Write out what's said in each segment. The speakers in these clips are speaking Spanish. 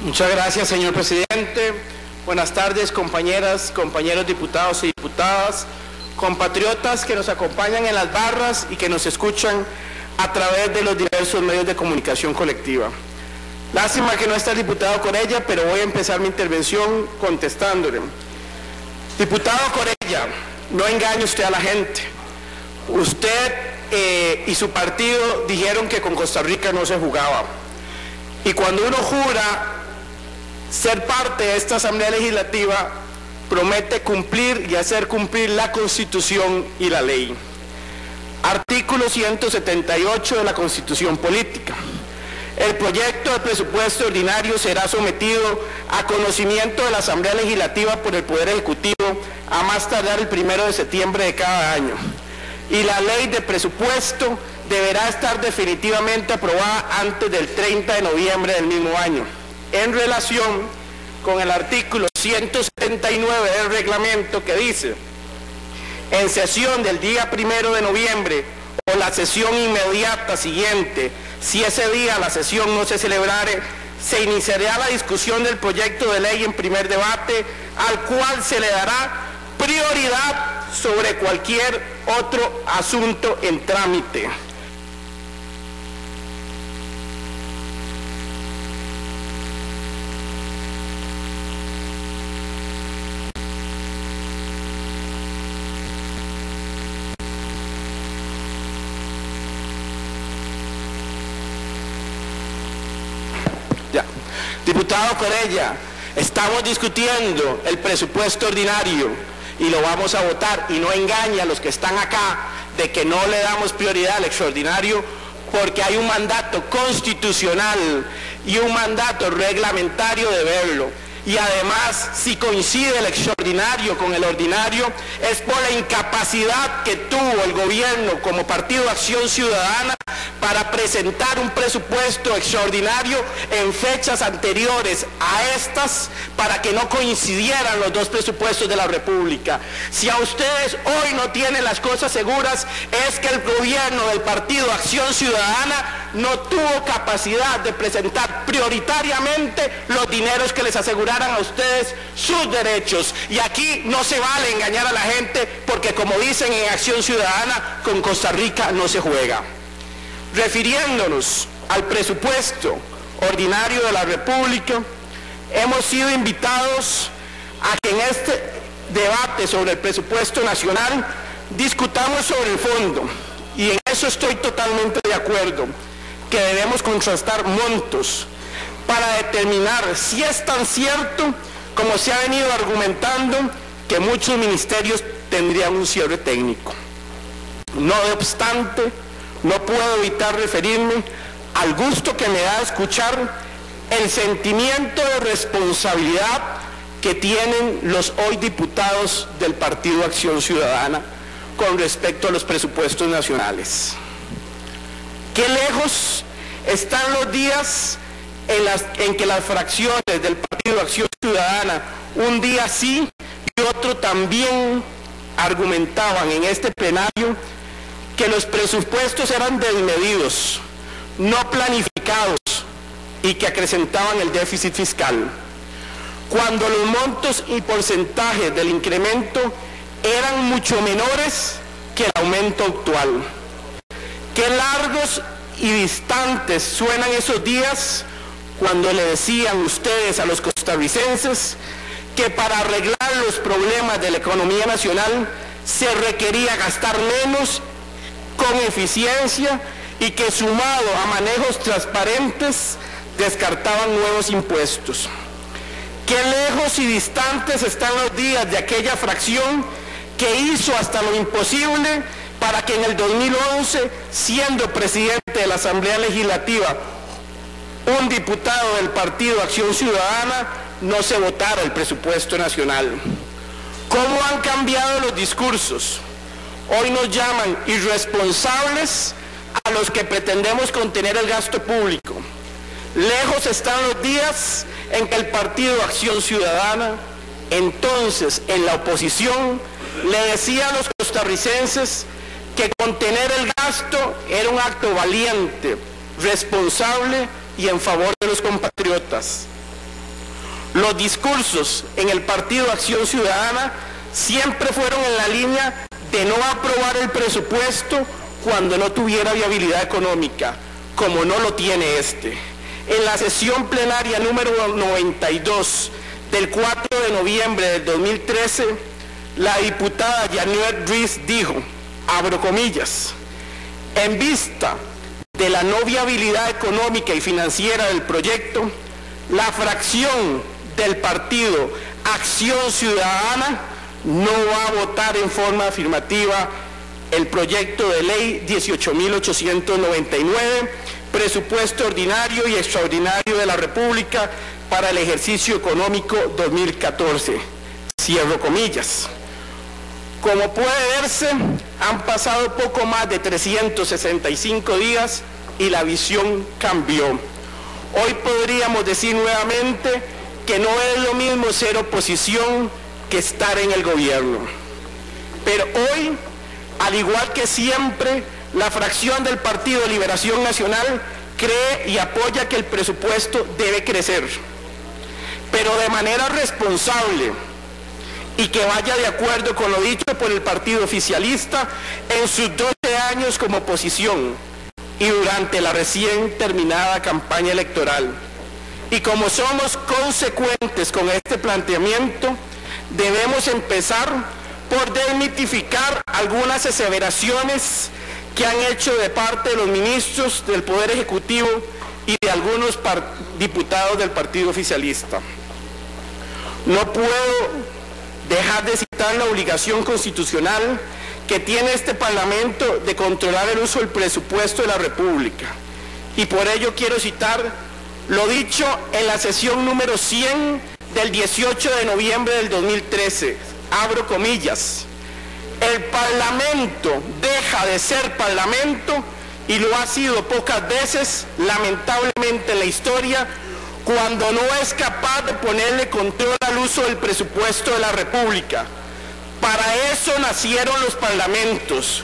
Muchas gracias, señor presidente. Buenas tardes, compañeras, compañeros diputados y diputadas, compatriotas que nos acompañan en las barras y que nos escuchan a través de los diversos medios de comunicación colectiva. Lástima que no está el diputado Corella, pero voy a empezar mi intervención contestándole. Diputado Corella, no engañe usted a la gente. Usted y su partido dijeron que con Costa Rica no se jugaba. Y cuando uno jura ser parte de esta Asamblea Legislativa, promete cumplir y hacer cumplir la Constitución y la ley. Artículo 178 de la Constitución Política. El proyecto de presupuesto ordinario será sometido a conocimiento de la Asamblea Legislativa por el Poder Ejecutivo a más tardar el 1 de septiembre de cada año. Y la ley de presupuesto deberá estar definitivamente aprobada antes del 30 de noviembre del mismo año. En relación con el artículo 179 del reglamento que dice: en sesión del día 1 de noviembre o la sesión inmediata siguiente, si ese día la sesión no se celebrare, se iniciará la discusión del proyecto de ley en primer debate, al cual se le dará prioridad sobre cualquier otro asunto en trámite. Diputado Corella, estamos discutiendo el presupuesto ordinario y lo vamos a votar, y no engañe a los que están acá de que no le damos prioridad al extraordinario, porque hay un mandato constitucional y un mandato reglamentario de verlo. Y además, si coincide el extraordinario con el ordinario, es por la incapacidad que tuvo el gobierno como Partido de Acción Ciudadana para presentar un presupuesto extraordinario en fechas anteriores a estas, para que no coincidieran los dos presupuestos de la República. Si a ustedes hoy no tienen las cosas seguras, es que el gobierno del Partido de Acción Ciudadana no tuvo capacidad de presentar prioritariamente los dineros que les aseguraran a ustedes sus derechos. Y aquí no se vale engañar a la gente, porque como dicen en Acción Ciudadana, con Costa Rica no se juega. Refiriéndonos al presupuesto ordinario de la República, hemos sido invitados a que en este debate sobre el presupuesto nacional discutamos sobre el fondo, y en eso estoy totalmente de acuerdo, que debemos contrastar montos para determinar si es tan cierto como se ha venido argumentando que muchos ministerios tendrían un cierre técnico. No obstante, no puedo evitar referirme al gusto que me da escuchar el sentimiento de responsabilidad que tienen los hoy diputados del Partido Acción Ciudadana con respecto a los presupuestos nacionales. Qué lejos están los días en que las fracciones del Partido Acción Ciudadana, un día sí y otro también, argumentaban en este plenario que los presupuestos eran desmedidos, no planificados, y que acrecentaban el déficit fiscal, cuando los montos y porcentajes del incremento eran mucho menores que el aumento actual. Qué largos y distantes suenan esos días cuando le decían ustedes a los costarricenses que para arreglar los problemas de la economía nacional se requería gastar menos con eficiencia, y que sumado a manejos transparentes descartaban nuevos impuestos. Qué lejos y distantes están los días de aquella fracción que hizo hasta lo imposible para que en el 2011, siendo presidente de la Asamblea Legislativa un diputado del Partido Acción Ciudadana, no se votara el presupuesto nacional. ¿Cómo han cambiado los discursos? Hoy nos llaman irresponsables a los que pretendemos contener el gasto público. Lejos están los días en que el Partido Acción Ciudadana, entonces en la oposición, le decía a los costarricenses que contener el gasto era un acto valiente, responsable y en favor de los compatriotas. Los discursos en el Partido Acción Ciudadana siempre fueron en la línea de no aprobar el presupuesto cuando no tuviera viabilidad económica, como no lo tiene este. En la sesión plenaria número 92 del 4 de noviembre del 2013, la diputada Janet Ruiz dijo, abro comillas, en vista de la no viabilidad económica y financiera del proyecto, la fracción del Partido Acción Ciudadana no va a votar en forma afirmativa el proyecto de ley 18.899, presupuesto ordinario y extraordinario de la República para el ejercicio económico 2014. Cierro comillas. Como puede verse, han pasado poco más de 365 días y la visión cambió. Hoy podríamos decir nuevamente que no es lo mismo ser oposición que estar en el gobierno. Pero hoy, al igual que siempre, la fracción del Partido de Liberación Nacional cree y apoya que el presupuesto debe crecer, pero de manera responsable y que vaya de acuerdo con lo dicho por el partido oficialista en sus 12 años como oposición y durante la recién terminada campaña electoral. Y como somos consecuentes con este planteamiento, debemos empezar por desmitificar algunas aseveraciones que han hecho de parte de los ministros del Poder Ejecutivo y de algunos diputados del partido oficialista. No puedo dejar de citar la obligación constitucional que tiene este Parlamento de controlar el uso del presupuesto de la República. Y por ello quiero citar lo dicho en la sesión número 100 del 18 de noviembre del 2013. Abro comillas. El Parlamento deja de ser Parlamento, y lo ha sido pocas veces, lamentablemente en la historia, cuando no es capaz de ponerle control al uso del presupuesto de la República. Para eso nacieron los parlamentos.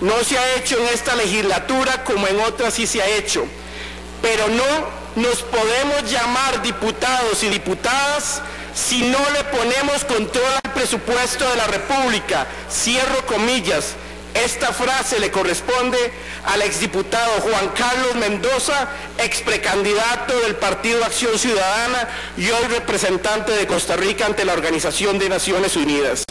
No se ha hecho en esta legislatura como en otras sí se ha hecho. Pero no nos podemos llamar diputados y diputadas si no le ponemos control al presupuesto de la República. Cierro comillas. Esta frase le corresponde al exdiputado Juan Carlos Mendoza, ex precandidato del Partido Acción Ciudadana y hoy representante de Costa Rica ante la Organización de Naciones Unidas.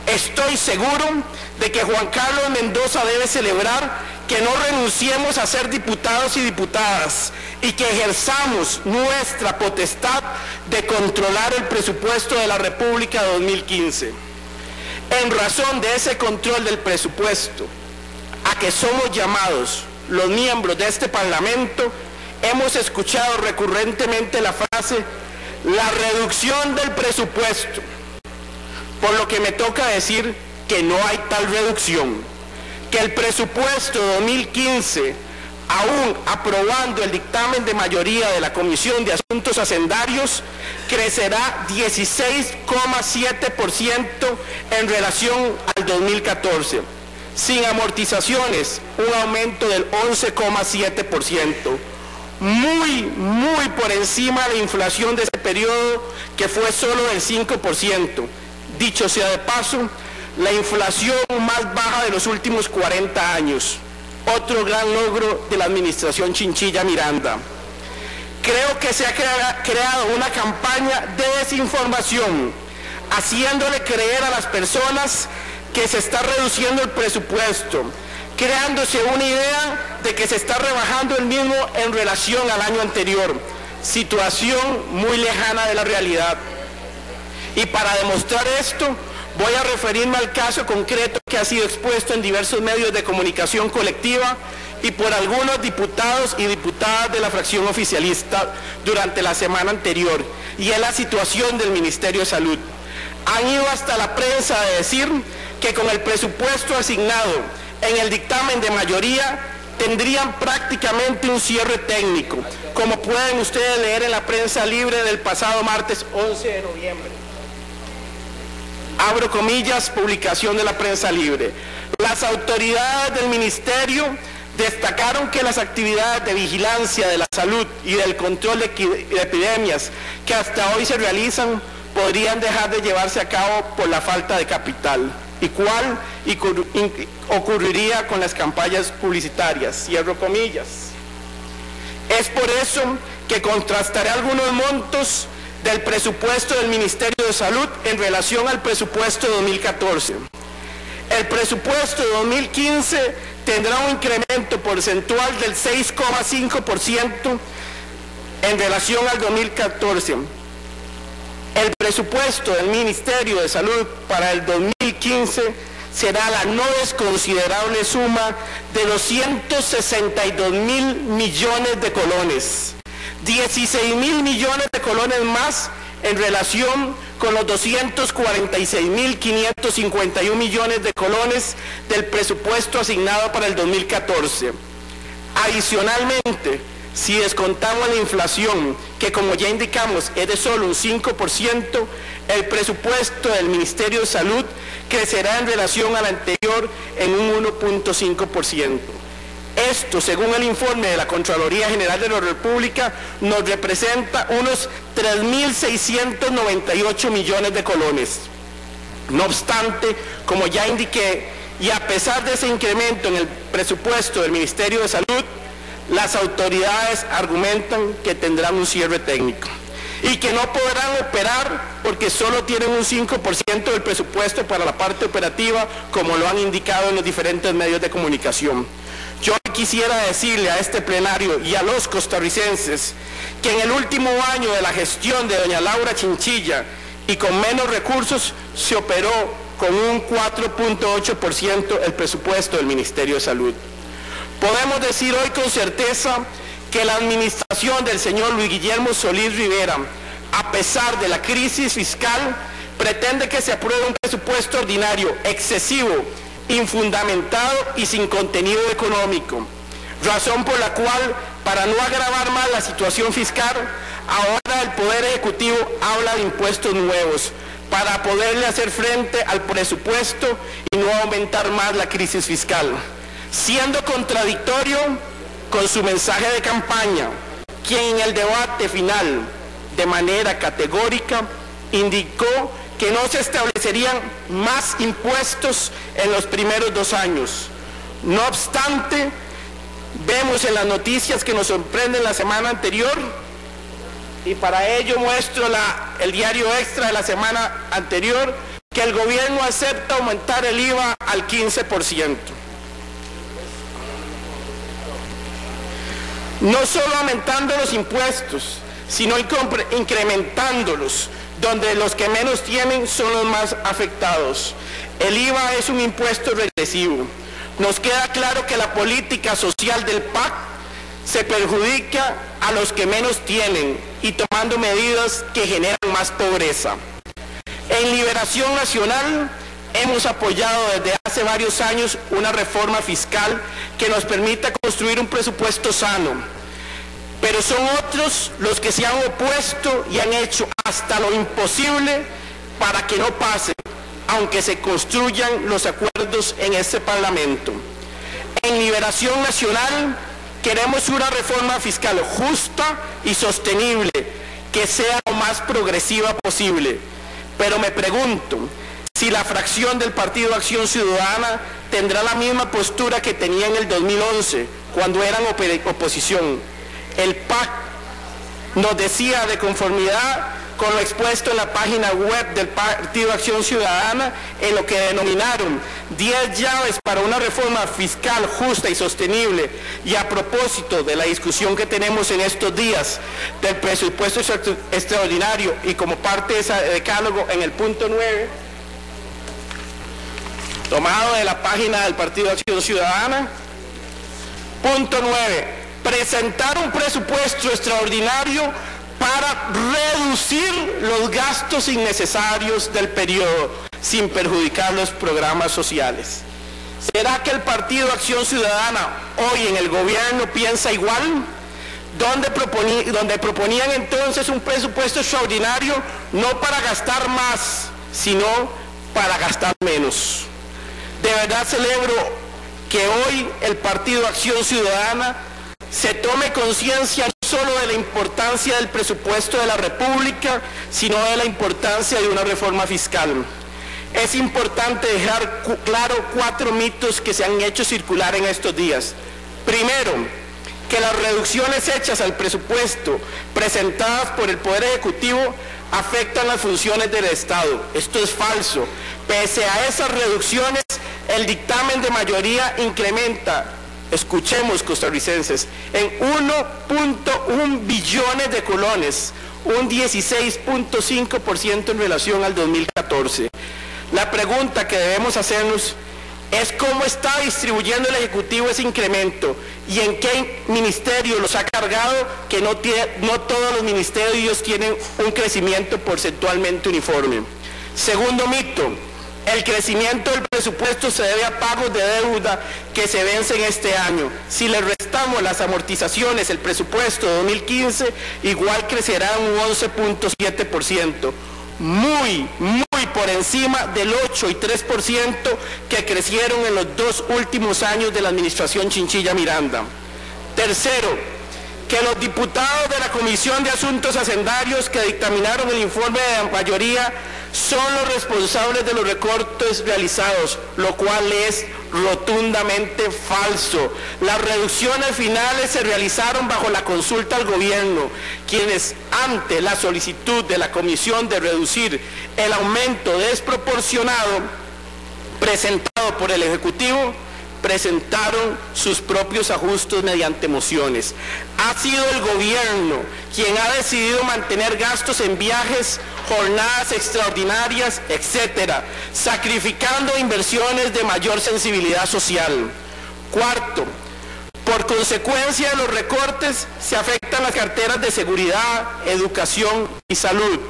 Estoy seguro de que Juan Carlos Mendoza debe celebrar que no renunciemos a ser diputados y diputadas y que ejerzamos nuestra potestad de controlar el presupuesto de la República 2015. En razón de ese control del presupuesto a que somos llamados los miembros de este Parlamento, hemos escuchado recurrentemente la frase, la reducción del presupuesto, por lo que me toca decir que no hay tal reducción, que el presupuesto 2015, aún aprobando el dictamen de mayoría de la Comisión de Asuntos Hacendarios, crecerá 16,7% en relación al 2014. Sin amortizaciones, un aumento del 11,7%. Muy por encima de la inflación de ese periodo, que fue solo del 5%. Dicho sea de paso, la inflación más baja de los últimos 40 años. Otro gran logro de la administración Chinchilla Miranda. Creo que se ha creado una campaña de desinformación, haciéndole creer a las personas que se está reduciendo el presupuesto, creándose una idea de que se está rebajando el mismo en relación al año anterior, situación muy lejana de la realidad. Y para demostrar esto, voy a referirme al caso concreto que ha sido expuesto en diversos medios de comunicación colectiva y por algunos diputados y diputadas de la fracción oficialista durante la semana anterior, y es la situación del Ministerio de Salud. Han ido hasta la prensa a decir que con el presupuesto asignado en el dictamen de mayoría tendrían prácticamente un cierre técnico, como pueden ustedes leer en la prensa libre del pasado martes 11 de noviembre. Abro comillas, publicación de la prensa libre. Las autoridades del ministerio Destacaron que las actividades de vigilancia de la salud y del control de epidemias que hasta hoy se realizan podrían dejar de llevarse a cabo por la falta de capital. ¿Y cuál ocurriría con las campañas publicitarias? Cierro comillas. Es por eso que contrastaré algunos montos del presupuesto del Ministerio de Salud en relación al presupuesto de 2014. El presupuesto de 2015 tendrá un incremento porcentual del 6,5% en relación al 2014. El presupuesto del Ministerio de Salud para el 2015 será la no desconsiderable suma de 262.000 millones de colones, 16.000 millones de colones más en relación con los 246.551 millones de colones del presupuesto asignado para el 2014. Adicionalmente, si descontamos la inflación, que como ya indicamos es de solo un 5%, el presupuesto del Ministerio de Salud crecerá en relación al anterior en un 1,5%. Esto, según el informe de la Contraloría General de la República, nos representa unos 3.698 millones de colones. No obstante, como ya indiqué, y a pesar de ese incremento en el presupuesto del Ministerio de Salud, las autoridades argumentan que tendrán un cierre técnico y que no podrán operar porque solo tienen un 5% del presupuesto para la parte operativa, como lo han indicado en los diferentes medios de comunicación. Yo quisiera decirle a este plenario y a los costarricenses que en el último año de la gestión de doña Laura Chinchilla y con menos recursos se operó con un 4,8% el presupuesto del Ministerio de Salud. Podemos decir hoy con certeza que la administración del señor Luis Guillermo Solís Rivera, a pesar de la crisis fiscal, pretende que se apruebe un presupuesto ordinario excesivo, infundamentado y sin contenido económico, razón por la cual, para no agravar más la situación fiscal, ahora el Poder Ejecutivo habla de impuestos nuevos para poderle hacer frente al presupuesto y no aumentar más la crisis fiscal, siendo contradictorio con su mensaje de campaña, quien en el debate final, de manera categórica, indicó que no se establecerían más impuestos en los primeros 2 años. No obstante, vemos en las noticias que nos sorprenden la semana anterior, y para ello muestro el diario Extra de la semana anterior, que el gobierno acepta aumentar el IVA al 15%. No solo aumentando los impuestos, sino incrementándolos, donde los que menos tienen son los más afectados. El IVA es un impuesto regresivo. Nos queda claro que la política social del PAC se perjudica a los que menos tienen y tomando medidas que generan más pobreza. En Liberación Nacional hemos apoyado desde hace varios años una reforma fiscal que nos permita construir un presupuesto sano, pero son otros los que se han opuesto y han hecho hasta lo imposible para que no pase, aunque se construyan los acuerdos en este Parlamento. En Liberación Nacional queremos una reforma fiscal justa y sostenible, que sea lo más progresiva posible, pero me pregunto si la fracción del Partido Acción Ciudadana tendrá la misma postura que tenía en el 2011, cuando eran oposición. El PAC nos decía, de conformidad con lo expuesto en la página web del Partido Acción Ciudadana, en lo que denominaron 10 llaves para una reforma fiscal justa y sostenible, y a propósito de la discusión que tenemos en estos días del presupuesto extraordinario y como parte de ese decálogo en el punto 9, tomado de la página del Partido Acción Ciudadana, punto 9, presentar un presupuesto extraordinario para reducir los gastos innecesarios del periodo sin perjudicar los programas sociales. ¿Será que el Partido Acción Ciudadana hoy en el gobierno piensa igual? Donde proponían entonces un presupuesto extraordinario no para gastar más, sino para gastar menos. De verdad celebro que hoy el Partido Acción Ciudadana se tome conciencia no solo de la importancia del presupuesto de la República, sino de la importancia de una reforma fiscal. Es importante dejar claro 4 mitos que se han hecho circular en estos días. Primero, que las reducciones hechas al presupuesto presentadas por el Poder Ejecutivo afectan las funciones del Estado. Esto es falso. Pese a esas reducciones, el dictamen de mayoría incrementa, escuchemos costarricenses, en 1.1 billones de colones, un 16.5% en relación al 2014. La pregunta que debemos hacernos es cómo está distribuyendo el Ejecutivo ese incremento y en qué ministerio los ha cargado, que no todos los ministerios tienen un crecimiento porcentualmente uniforme. Segundo mito, el crecimiento del presupuesto se debe a pagos de deuda que se vencen este año. Si le restamos las amortizaciones, el presupuesto de 2015 igual crecerá un 11.7%. Muy por encima del 8 y 3% que crecieron en los 2 últimos años de la administración Chinchilla Miranda. Tercero, que los diputados de la Comisión de Asuntos Hacendarios que dictaminaron el informe de mayoría son los responsables de los recortes realizados, lo cual es rotundamente falso. Las reducciones finales se realizaron bajo la consulta al gobierno, quienes ante la solicitud de la comisión de reducir el aumento desproporcionado presentado por el Ejecutivo, presentaron sus propios ajustes mediante mociones. Ha sido el gobierno quien ha decidido mantener gastos en viajes, jornadas extraordinarias, etcétera, sacrificando inversiones de mayor sensibilidad social. Cuarto, por consecuencia de los recortes se afectan las carteras de seguridad, educación y salud.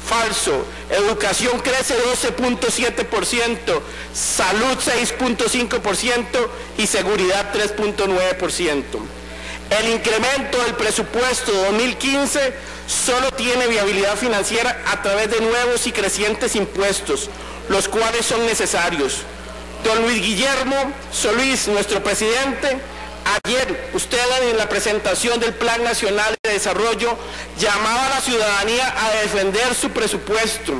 Falso. Educación crece 12.7%, salud 6.5% y seguridad 3.9%. El incremento del presupuesto de 2015 solo tiene viabilidad financiera a través de nuevos y crecientes impuestos, los cuales son necesarios. Don Luis Guillermo Solís, nuestro presidente, ayer, usted en la presentación del Plan Nacional de Desarrollo llamaba a la ciudadanía a defender su presupuesto.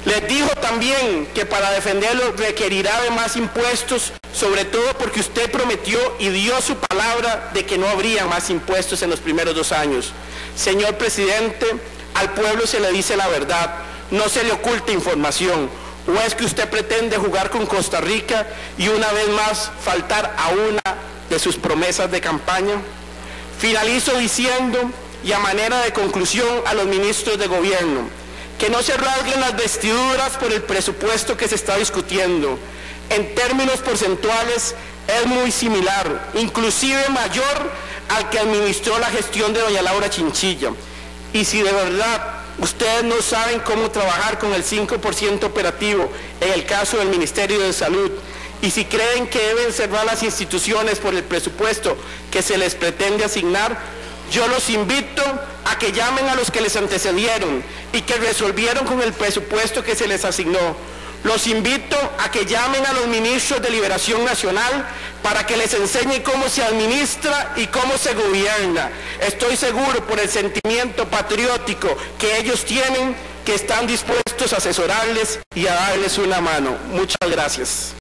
Les dijo también que para defenderlo requerirá de más impuestos, sobre todo porque usted prometió y dio su palabra de que no habría más impuestos en los primeros 2 años. Señor presidente, al pueblo se le dice la verdad, no se le oculta información. ¿O es que usted pretende jugar con Costa Rica y una vez más faltar a una de sus promesas de campaña? Finalizo diciendo, y a manera de conclusión a los ministros de gobierno, que no se rasguen las vestiduras por el presupuesto que se está discutiendo. En términos porcentuales es muy similar, inclusive mayor al que administró la gestión de doña Laura Chinchilla. Y si de verdad ustedes no saben cómo trabajar con el 5% operativo en el caso del Ministerio de Salud, y si creen que deben cerrar las instituciones por el presupuesto que se les pretende asignar, yo los invito a que llamen a los que les antecedieron y que resolvieron con el presupuesto que se les asignó. Los invito a que llamen a los ministros de Liberación Nacional para que les enseñe cómo se administra y cómo se gobierna. Estoy seguro, por el sentimiento patriótico que ellos tienen, que están dispuestos a asesorarles y a darles una mano. Muchas gracias.